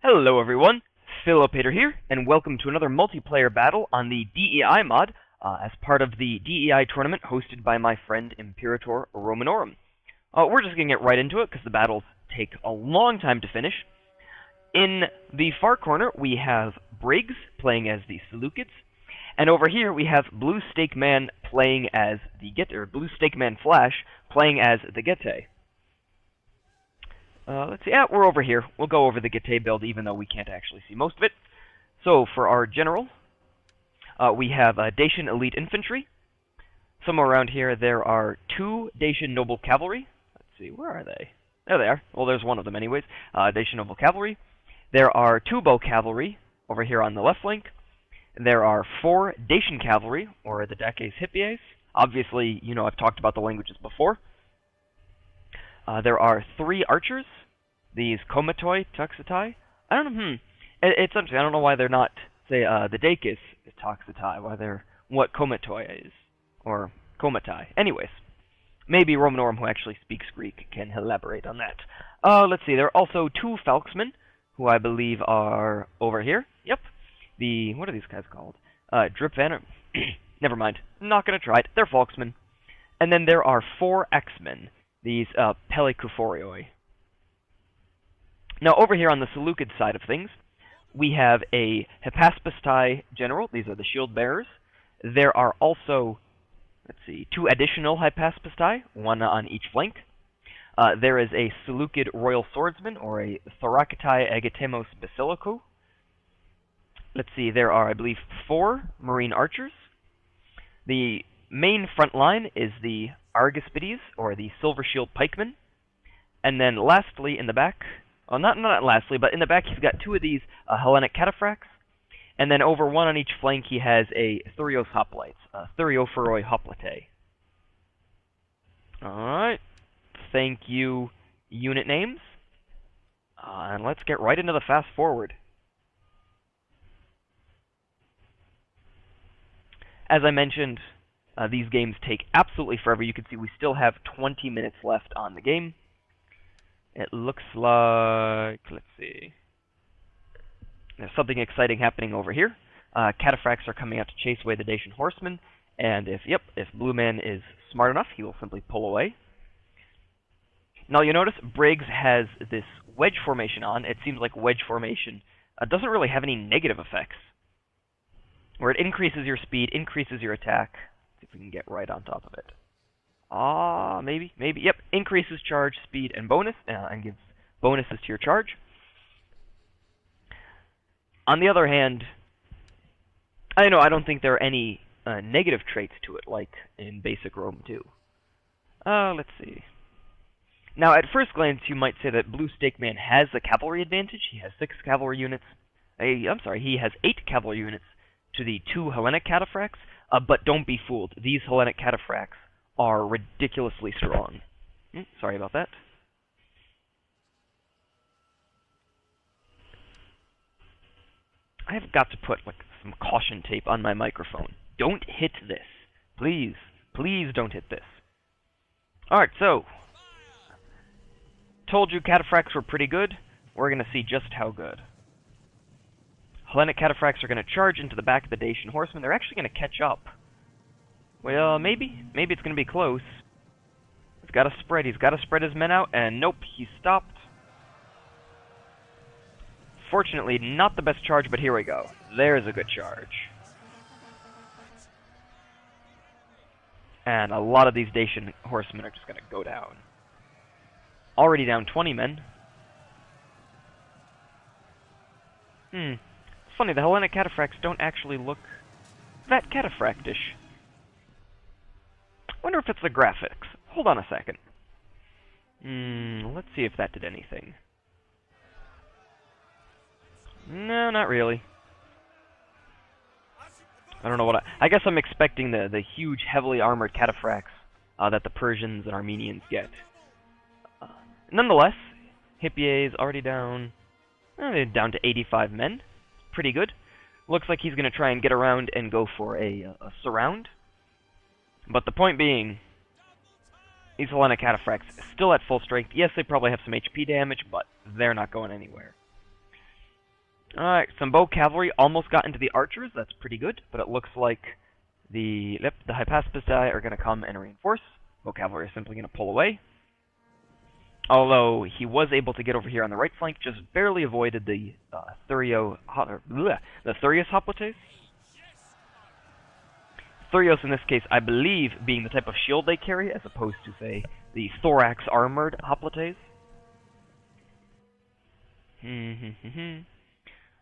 Hello everyone, Philopater here, and welcome to another multiplayer battle on the DEI mod, as part of the DEI tournament hosted by my friend Imperator Romanorum. We're just going to get right into it, because the battles take a long time to finish. In the far corner, we have Briggs playing as the Seleucids, and over here we have BlueSteakMan playing as the BlueSteakManFlesh playing as the Getae. Let's see. Yeah, we're over here. We'll go over the Getae build, even though we can't actually see most of it. So, for our general, we have Dacian Elite Infantry. Somewhere around here, there are 2 Dacian Noble Cavalry. Let's see, where are they? There they are. Well, there's one of them anyways. Dacian Noble Cavalry. There are 2 Bow Cavalry over here on the left flank. There are 4 Dacian Cavalry, or the Daces Hippies. Obviously, you know, I've talked about the languages before. There are 3 archers, these Komatoi Tuxatai. I don't know, It's interesting. I don't know why they're not, say, the Daces Tuxatai, what Komatoi is, or Komatai. Anyways, maybe Romanorum, who actually speaks Greek, can elaborate on that. Let's see, there are also 2 Falksmen, who I believe are over here. Yep. What are these guys called? Drip Van... Never mind. I'm not going to try it. They're Falksmen. And then there are 4 X-Men. These Pelikuphorioi. Now, over here on the Seleucid side of things, we have a Hypaspastai general. These are the shield bearers. There are also, let's see, 2 additional Hypaspastai, 1 on each flank. There is a Seleucid royal swordsman, or a Thorakitai Agatemos Basilikou. Let's see, there are, I believe, 4 marine archers. The main front line is the Argispides, or the Silver Shield Pikemen. And then lastly, in the back, well, not lastly, but in the back he's got 2 of these Hellenic Cataphracts. And then over 1 on each flank he has a Thurios Hoplites, Thuriophoroi Hoplite. Alright, thank you, unit names. And let's get right into the fast forward. As I mentioned, these games take absolutely forever. You can see we still have 20 minutes left on the game. It looks like, let's see, there's something exciting happening over here. Cataphracts are coming out to chase away the Dacian horsemen, and if Blue Man is smart enough, he will simply pull away. Now you notice Briggs has this wedge formation on. It seems like wedge formation doesn't really have any negative effects, where it increases your speed, increases your attack. If we can get right on top of it. Maybe. Yep, increases charge, speed, and bonus, and gives bonuses to your charge. On the other hand, I don't think there are any negative traits to it, like in basic Rome 2. Let's see. Now, at first glance, you might say that BlueSteakMan has the cavalry advantage. He has 6 cavalry units. He has 8 cavalry units to the 2 Hellenic Cataphracts. But don't be fooled. These Hellenic Cataphracts are ridiculously strong. Sorry about that. I have got to put some caution tape on my microphone. Don't hit this. Please. Please don't hit this. Alright, so. Told you Cataphracts were pretty good. We're going to see just how good. Hellenic Cataphracts are going to charge into the back of the Dacian horsemen. They're actually going to catch up. Well, maybe. Maybe it's going to be close. He's got to spread. He's got to spread his men out, and nope, he stopped. Fortunately, not the best charge, but here we go. There's a good charge. And a lot of these Dacian horsemen are just going to go down. Already down 20 men. It's funny, the Hellenic Cataphracts don't actually look that cataphractish. Wonder if it's the graphics. Hold on a second. Let's see if that did anything. No, not really. I don't know what I guess I'm expecting the huge, heavily armored cataphracts that the Persians and Armenians get. Nonetheless, Hippies already down. They're down to 85 men. Pretty good. Looks like he's going to try and get around and go for a surround. But the point being, these Hellenic Cataphracts still at full strength. Yes, they probably have some HP damage, but they're not going anywhere. Alright, some bow cavalry almost got into the archers. That's pretty good, but it looks like the hypaspisi are going to come and reinforce. Bow cavalry are simply going to pull away. Although he was able to get over here on the right flank, just barely avoided the Thurios hoplites. Thurios in this case, I believe, being the type of shield they carry, as opposed to, say, the thorax armored hoplites.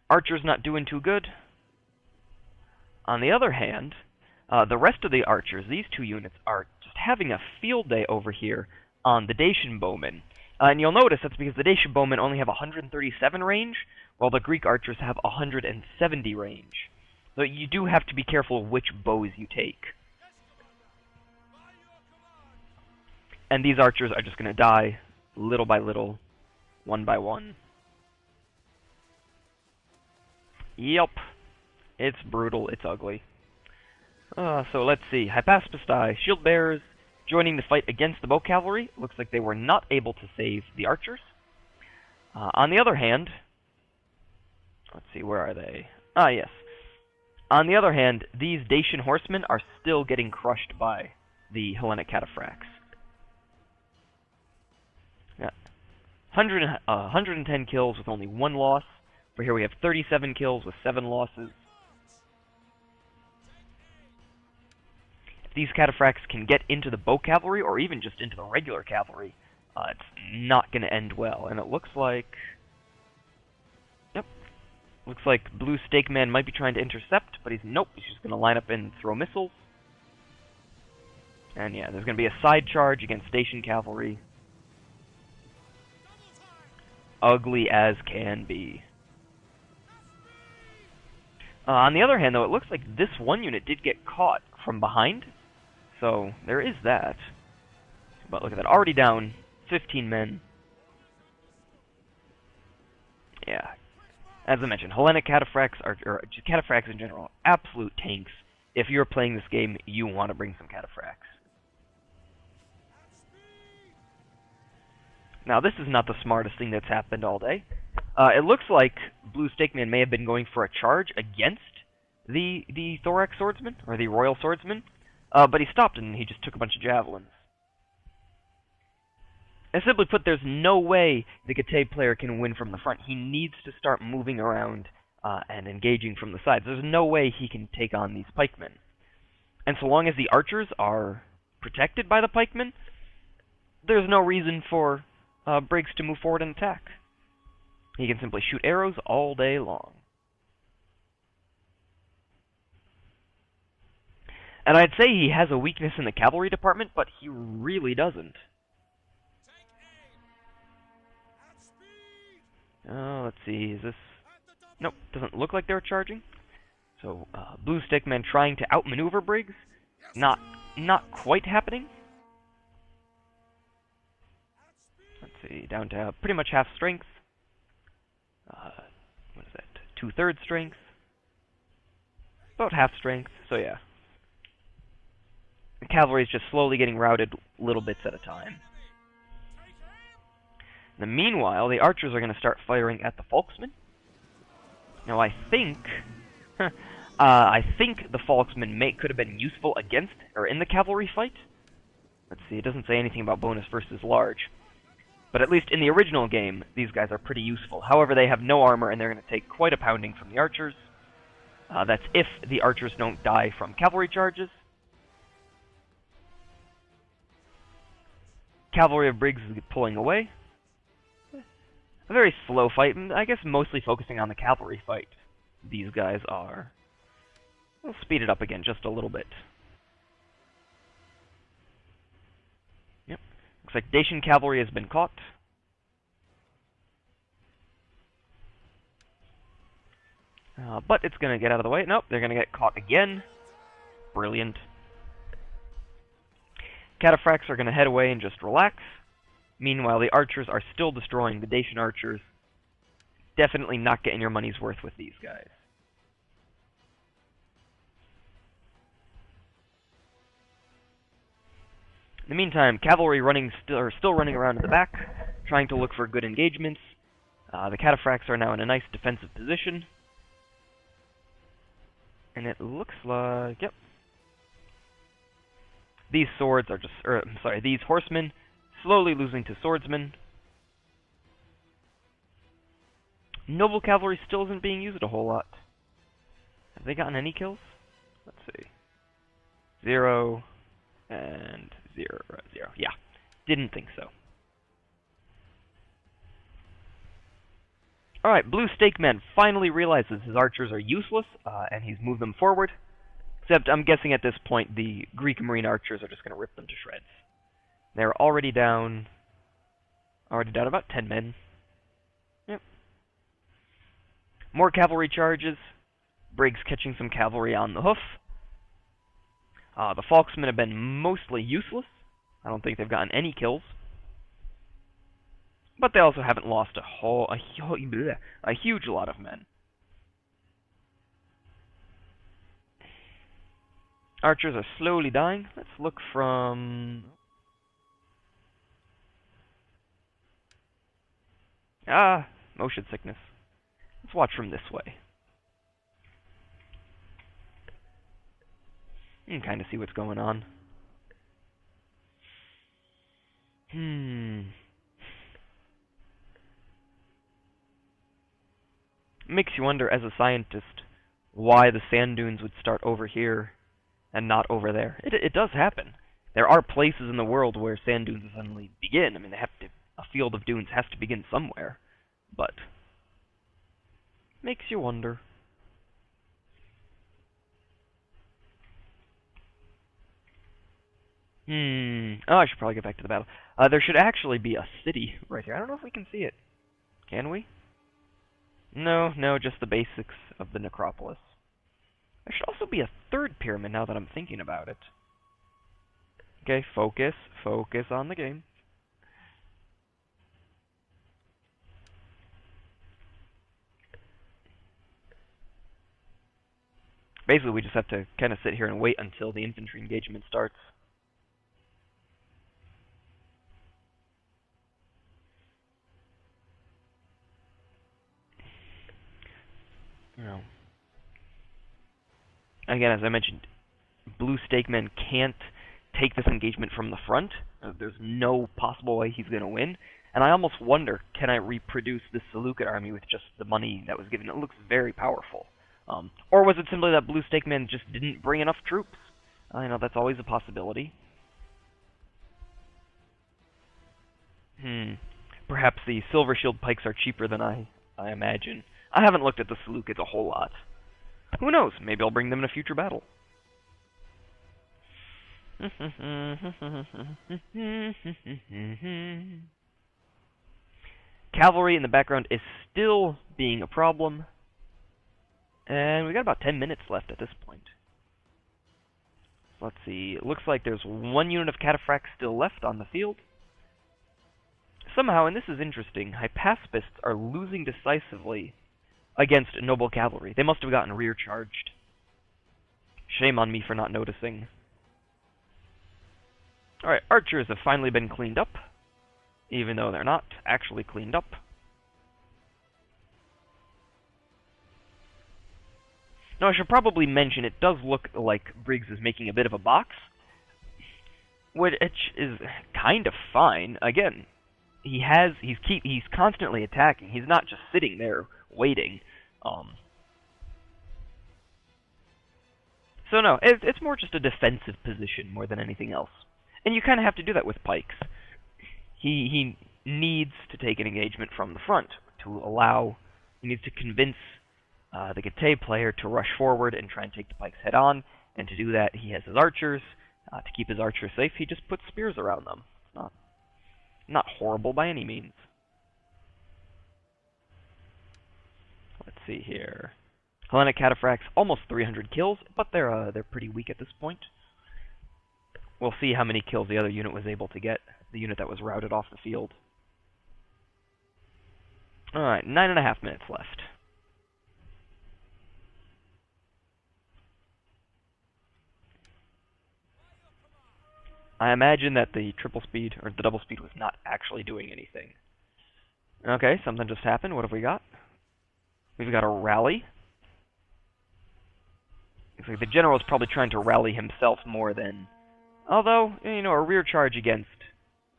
Archer's not doing too good. On the other hand, the rest of the archers, these two units, are just having a field day over here on the Dacian bowmen. And you'll notice that's because the Dacian bowmen only have 137 range, while the Greek archers have 170 range. So you do have to be careful of which bows you take. And these archers are just going to die little by little, one by one. Yep. It's brutal, it's ugly. So let's see. Hypaspisi, shield bearers, joining the fight against the bow cavalry. Looks like they were not able to save the archers. On the other hand, let's see, where are they? Ah, yes. On the other hand, these Dacian horsemen are still getting crushed by the Hellenic cataphracts. Yeah. 110 kills with only 1 loss. For here we have 37 kills with 7 losses. If these cataphracts can get into the bow cavalry, or even just into the regular cavalry, it's not going to end well. And it looks like... Yep. Looks like BlueSteakMan might be trying to intercept, but he's just going to line up and throw missiles. And yeah, there's going to be a side charge against Dacian cavalry. Ugly as can be. On the other hand, though, it looks like this one unit did get caught from behind. So, there is that. But look at that, already down 15 men. Yeah. As I mentioned, Hellenic cataphracts, or just cataphracts in general, are absolute tanks. If you're playing this game, you want to bring some cataphracts. Now, this is not the smartest thing that's happened all day. It looks like BlueSteakMan may have been going for a charge against the thorax swordsman, or the royal swordsman, but he stopped and he just took a bunch of javelins. And simply put, there's no way the Getae player can win from the front. He needs to start moving around and engaging from the sides. There's no way he can take on these pikemen. And so long as the archers are protected by the pikemen, there's no reason for Briggs to move forward and attack. He can simply shoot arrows all day long. And I'd say he has a weakness in the cavalry department, but he really doesn't. Let's see, is this... Nope, doesn't look like they're charging. So, BlueSteakMan trying to outmaneuver Briggs. Not quite happening. Let's see, down to pretty much half strength. What is that? 2/3 strength. About half strength, so yeah. The cavalry is just slowly getting routed little bits at a time. In the meanwhile, the archers are going to start firing at the Folksmen. Now, I think the Folksmen could have been useful against, or in the cavalry fight. Let's see, it doesn't say anything about bonus versus large. But at least in the original game, these guys are pretty useful. However, they have no armor, and they're going to take quite a pounding from the archers. That's if the archers don't die from cavalry charges. Cavalry of Briggs is pulling away. A very slow fight, and I guess mostly focusing on the cavalry fight. These guys are. We'll speed it up again just a little bit. Yep. Looks like Dacian cavalry has been caught. But it's going to get out of the way. Nope, they're going to get caught again. Brilliant. Cataphracts are going to head away and just relax. Meanwhile, the archers are still destroying the Dacian archers. Definitely not getting your money's worth with these guys. In the meantime, cavalry are still running around in the back, trying to look for good engagements. The cataphracts are now in a nice defensive position. And it looks like, yep. These swords are just, these horsemen slowly losing to swordsmen. Noble cavalry still isn't being used a whole lot. Have they gotten any kills? Let's see. 0 and 0, 0. Yeah, didn't think so. Alright, BlueSteakMan finally realizes his archers are useless, and he's moved them forward. Except, I'm guessing at this point, the Greek Marine archers are just going to rip them to shreds. They're already down about 10 men. Yep. More cavalry charges. Briggs catching some cavalry on the hoof. The Falksmen have been mostly useless. I don't think they've gotten any kills. But they also haven't lost a huge lot of men. Archers are slowly dying. Let's look from... motion sickness. Let's watch from this way. You can kind of see what's going on. Makes you wonder, as a scientist, why the sand dunes would start over here and not over there. It does happen. There are places in the world where sand dunes suddenly begin. I mean, a field of dunes has to begin somewhere. But makes you wonder. Oh, I should probably get back to the battle. There should actually be a city right here. I don't know if we can see it. Can we? No, just the basics of the necropolis. There should also be a third pyramid now that I'm thinking about it. Okay, focus on the game. Basically, we just have to kind of sit here and wait until the infantry engagement starts. Again, as I mentioned, BlueSteakMan can't take this engagement from the front. There's no possible way he's going to win. And I almost wonder, can I reproduce this Seleucid army with just the money that was given? It looks very powerful. Or was it simply that BlueSteakMan just didn't bring enough troops? I know that's always a possibility. Perhaps the Silver Shield pikes are cheaper than I imagine. I haven't looked at the Seleucids a whole lot. Who knows? Maybe I'll bring them in a future battle. Cavalry in the background is still being a problem. And we got about 10 minutes left at this point. Let's see. It looks like there's one unit of cataphracts still left on the field. Somehow, and this is interesting, Hypaspists are losing decisively against noble cavalry. They must have gotten rear charged. Shame on me for not noticing. Alright, archers have finally been cleaned up, even though they're not actually cleaned up. Now, I should probably mention, it does look like Briggs is making a bit of a box, which is kind of fine. Again, he's constantly attacking. He's not just sitting there waiting. So no, it's more just a defensive position more than anything else. And you kind of have to do that with pikes. He needs to take an engagement from the front he needs to convince the Getae player to rush forward and try and take the pikes head on. And to do that, he has his archers. To keep his archers safe, he just puts spears around them. Not horrible by any means. Let's see here. Hellenic cataphracts, almost 300 kills, but they're pretty weak at this point. We'll see how many kills the other unit was able to get, the unit that was routed off the field. Alright, 9.5 minutes left. I imagine that the triple speed, or the double speed, was not actually doing anything. Okay, something just happened. What have we got? We've got a rally. Looks like the general is probably trying to rally himself more than... Although, you know, a rear charge against...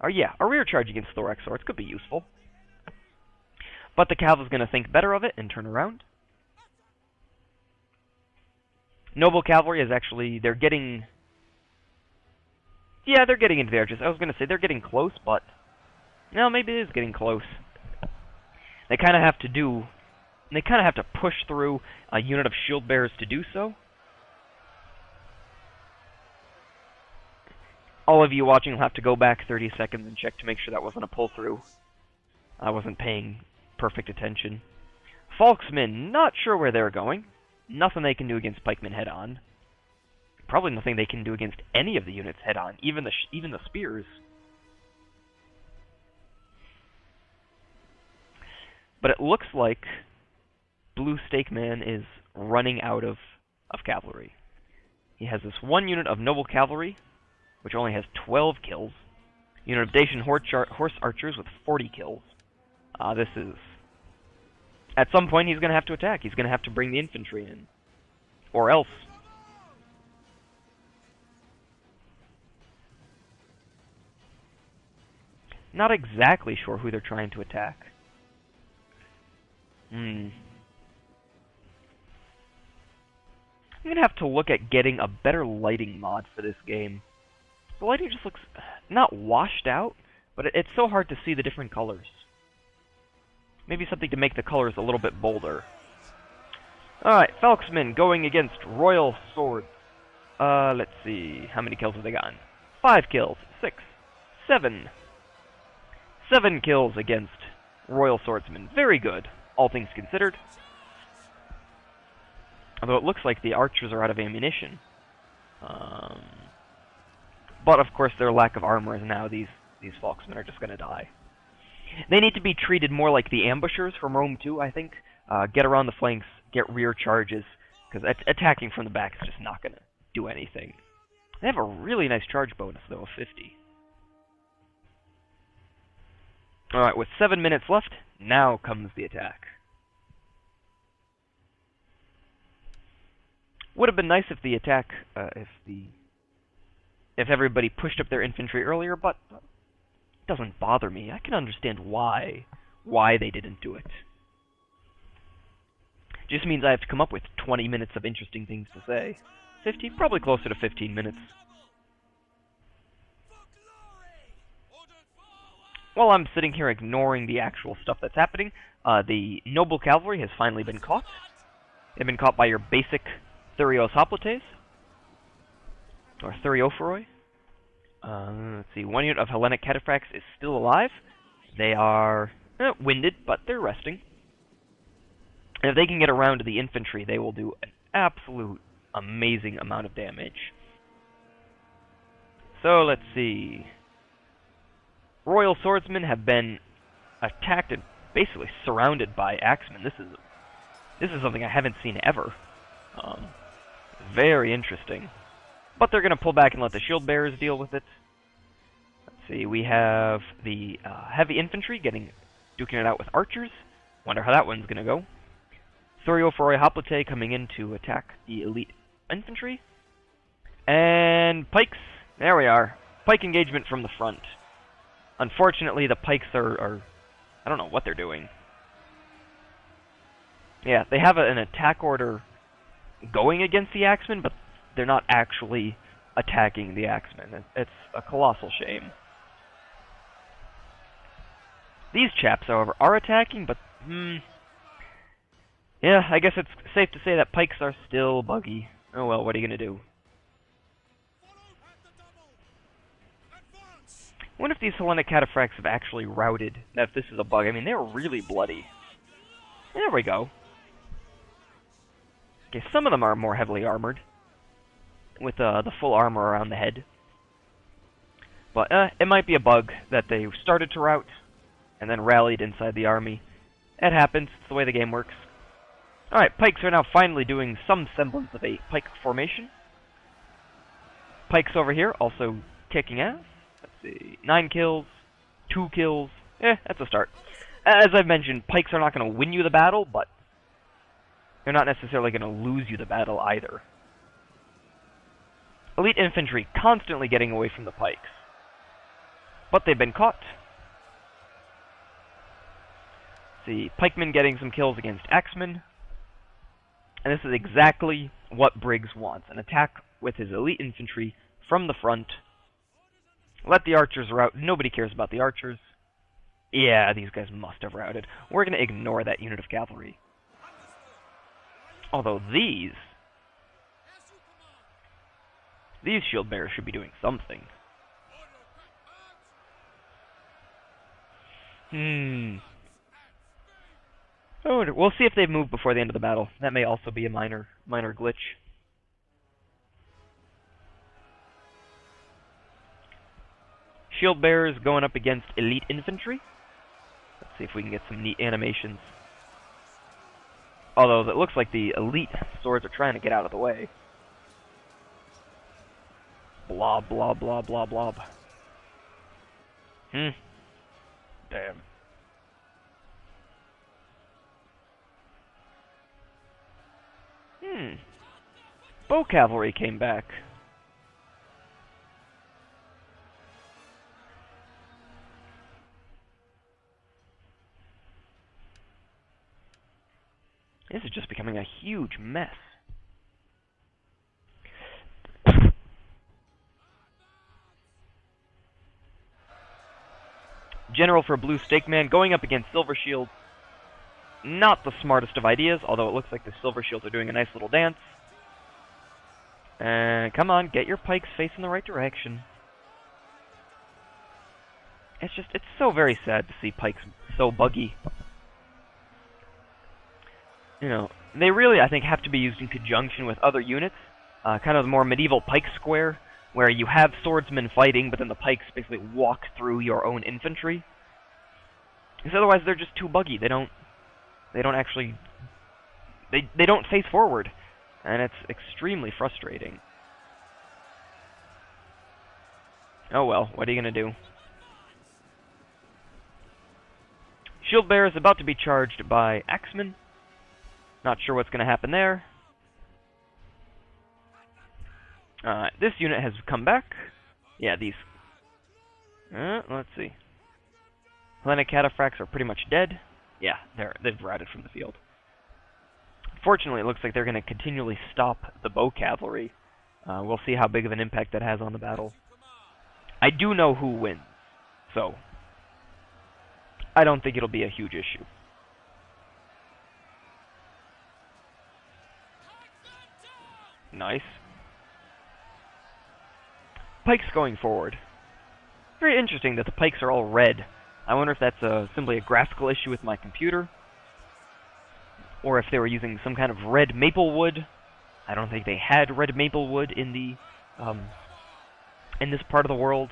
Or yeah, a rear charge against Thorax Swords could be useful. But the cavalry's going to think better of it and turn around. Noble Cavalry is actually... They're getting... Yeah, they're getting into the arches. I was going to say they're getting close, but... No, maybe it is getting close. They kind of have to do... They kind of have to push through a unit of shield bearers to do so. All of you watching will have to go back 30 seconds and check to make sure that wasn't a pull-through. I wasn't paying perfect attention. Falksmen, not sure where they're going. Nothing they can do against pikemen head-on. Probably nothing they can do against any of the units head-on, even the spears. But it looks like BlueSteakMan is running out of cavalry. He has this one unit of noble cavalry, which only has 12 kills. Unit of Dacian horse archers with 40 kills. This is... At some point, he's going to have to attack. He's going to have to bring the infantry in. Or else. Not exactly sure who they're trying to attack. I'm going to have to look at getting a better lighting mod for this game. The lighting just looks not washed out, but it's so hard to see the different colors. Maybe something to make the colors a little bit bolder. Alright, Falksmen going against Royal Swords. Let's see. How many kills have they gotten? 5 kills. 6. 7. 7 kills against Royal Swordsmen. Very good, all things considered. Although it looks like the archers are out of ammunition. But of course their lack of armor is now these Falksmen are just going to die. They need to be treated more like the ambushers from Rome 2, I think. Get around the flanks, get rear charges, because attacking from the back is just not going to do anything. They have a really nice charge bonus, though, of 50. Alright, with 7 minutes left, now comes the attack. Would have been nice if the attack, if everybody pushed up their infantry earlier, but it doesn't bother me. I can understand why they didn't do it. Just means I have to come up with 20 minutes of interesting things to say. 15? Probably closer to 15 minutes. While I'm sitting here ignoring the actual stuff that's happening, the noble cavalry has finally been caught. They've been caught by your basic Thurios Hoplites, or Thuriophoroi. Let's see, one unit of Hellenic Cataphracts is still alive. They are winded, but they're resting. And if they can get around to the infantry, they will do an absolute amazing amount of damage. So, let's see. Royal Swordsmen have been attacked and basically surrounded by Axemen. This is something I haven't seen ever. Very interesting. But they're going to pull back and let the shield bearers deal with it. Let's see, we have the heavy infantry duking it out with archers. Wonder how that one's going to go. Thuriophoroi Hoplite coming in to attack the elite infantry. And pikes. There we are. Pike engagement from the front. Unfortunately, the pikes are I don't know what they're doing. Yeah, they have an attack order going against the Axemen, but they're not actually attacking the Axemen. It's a colossal shame. These chaps, however, are attacking, but yeah, I guess it's safe to say that pikes are still buggy. Oh well, what are you gonna do? I wonder if these Hellenic Cataphracts have actually routed, if this is a bug. I mean, they're really bloody. There we go. Okay, some of them are more heavily armored, with the full armor around the head. But it might be a bug that they started to rout, and then rallied inside the army. It happens, it's the way the game works. Alright, pikes are now finally doing some semblance of a pike formation. Pikes over here, also kicking ass. Let's see, 9 kills, 2 kills. That's a start. As I've mentioned, pikes are not going to win you the battle, but they're not necessarily going to lose you the battle either. Elite infantry constantly getting away from the pikes. But they've been caught. See, pikemen getting some kills against axemen. And this is exactly what Briggs wants. An attack with his elite infantry from the front. Let the archers rout. Nobody cares about the archers. Yeah, these guys must have routed. We're going to ignore that unit of cavalry. Although these shield bearers should be doing something. Oh, we'll see if they move before the end of the battle. That may also be a minor glitch. Shield bearers going up against elite infantry. Let's see if we can get some neat animations. Although it looks like the elite swords are trying to get out of the way. Blob, blob, blob, blob, blob. Damn. Bow cavalry came back. This is just becoming a huge mess. General for BlueSteakMan going up against Silver Shield. Not the smartest of ideas, although it looks like the Silver Shields are doing a nice little dance. And come on, get your pikes facing the right direction. It's so very sad to see pikes so buggy. You know, they really, I think, have to be used in conjunction with other units. Kind of the more medieval pike square, where you have swordsmen fighting, but then the pikes basically walk through your own infantry. Because otherwise they're just too buggy. They don't actually... They don't face forward. And it's extremely frustrating. Oh well, what are you going to do? Shield bearer is about to be charged by axemen. Not sure what's going to happen there. This unit has come back. Yeah, these... let's see. Hellenic cataphracts are pretty much dead. Yeah, they've routed from the field. Fortunately, it looks like they're going to continually stop the bow cavalry. We'll see how big of an impact that has on the battle. I do know who wins, so I don't think it'll be a huge issue. Nice. Pikes going forward. Very interesting that the pikes are all red. I wonder if that's simply a graphical issue with my computer, or if they were using some kind of red maple wood. I don't think they had red maple wood in the in this part of the world,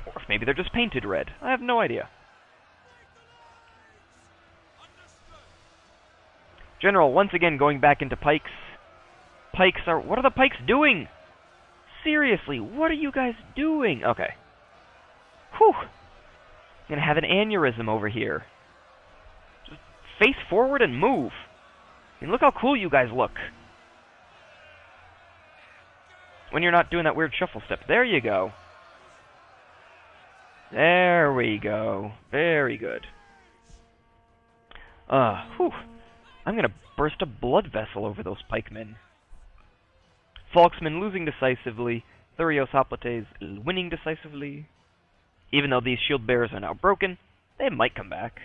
or if maybe they're just painted red. I have no idea. General once again going back into pikes. Pikes are... What are the pikes doing? Seriously, what are you guys doing? Okay. Whew. I'm gonna have an aneurysm over here. Just face forward and move. I mean, look how cool you guys look. When you're not doing that weird shuffle step. There you go. There we go. Very good. Whew. I'm gonna burst a blood vessel over those pikemen. Falksmen losing decisively. Thurios Hoplites winning decisively. Even though these shield bearers are now broken, they might come back.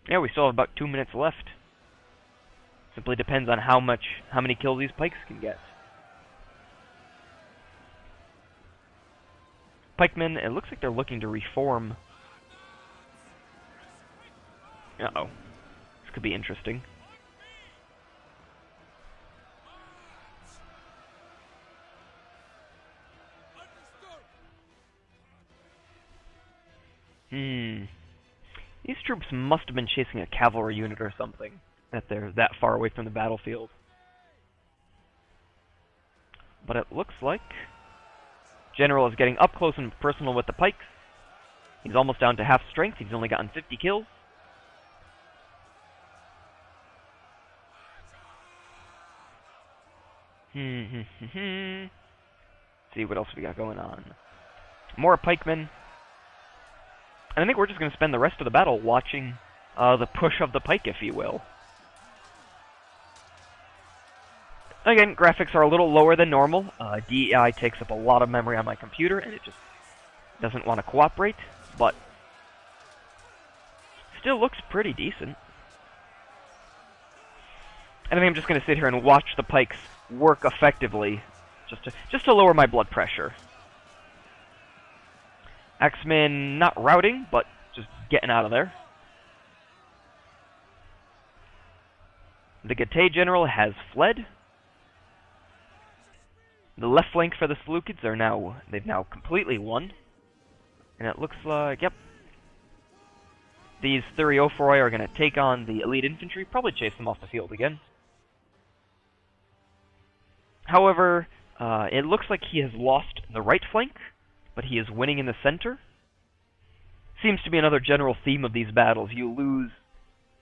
Yeah, we still have about 2 minutes left. Simply depends on how many kills these pikes can get. Pikemen, it looks like they're looking to reform. Uh-oh. This could be interesting. These troops must have been chasing a cavalry unit or something, that they're that far away from the battlefield. But it looks like General is getting up close and personal with the pikes. He's almost down to half strength. He's only gotten 50 kills. See what else we got going on. More pikemen. And I think we're just going to spend the rest of the battle watching the push of the pike, if you will. Again, graphics are a little lower than normal. DEI takes up a lot of memory on my computer, and it just doesn't want to cooperate, but still looks pretty decent. And I think I'm just going to sit here and watch the pikes work effectively, just to lower my blood pressure. Axeman not routing, but just getting out of there. The Gate General has fled. The left flank for the Seleucids they've now completely won. And it looks like, yep. These Thuriophoroi are going to take on the elite infantry, probably chase them off the field again. However, it looks like he has lost the right flank, but he is winning in the center. Seems to be another general theme of these battles. You lose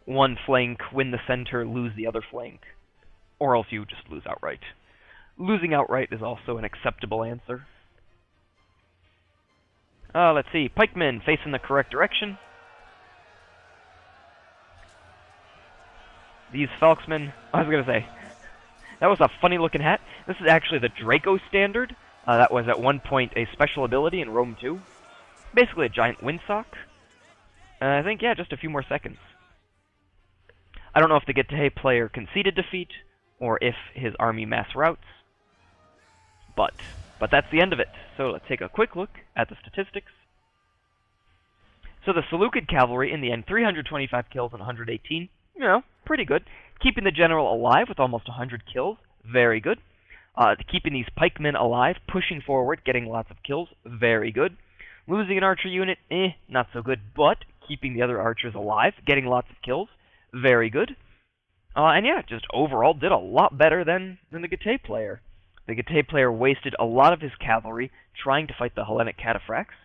one flank, win the center, lose the other flank. Or else you just lose outright. Losing outright is also an acceptable answer. Let's see. Pikemen facing the correct direction. These Falksmen... I was going to say, that was a funny looking hat. This is actually the Draco standard. That was at one point a special ability in Rome 2. Basically a giant windsock. I think, yeah, just a few more seconds. I don't know if the Gate player conceded defeat, or if his army mass routes. But that's the end of it. So let's take a quick look at the statistics. So the Seleucid cavalry, in the end, 325 kills and 118. You know, pretty good. Keeping the general alive with almost 100 kills. Very good. Keeping these pikemen alive, pushing forward, getting lots of kills. Very good. Losing an archer unit, not so good. But keeping the other archers alive, getting lots of kills. Very good. And yeah, just overall did a lot better than the Gate player. The Gate player wasted a lot of his cavalry trying to fight the Hellenic cataphracts.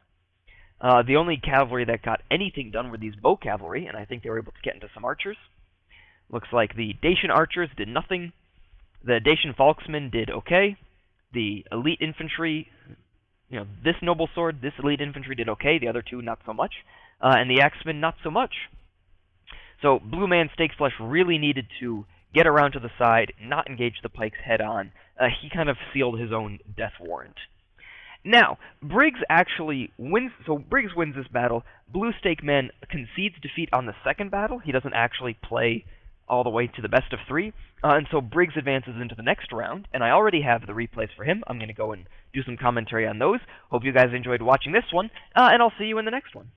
The only cavalry that got anything done were these bow cavalry, and I think they were able to get into some archers. Looks like the Dacian archers did nothing. The Dacian Falksmen did okay. The elite infantry, you know, this noble sword, this elite infantry did okay. The other two, not so much. And the axemen, not so much. So BlueSteakManFlesh really needed to get around to the side, not engage the pikes head-on. He kind of sealed his own death warrant. Now, Briggs actually wins, so Briggs wins this battle. BlueSteakMan concedes defeat on the second battle. He doesn't actually play all the way to the best of 3, and so Briggs advances into the next round, and I already have the replays for him. I'm going to go and do some commentary on those. Hope you guys enjoyed watching this one, and I'll see you in the next one.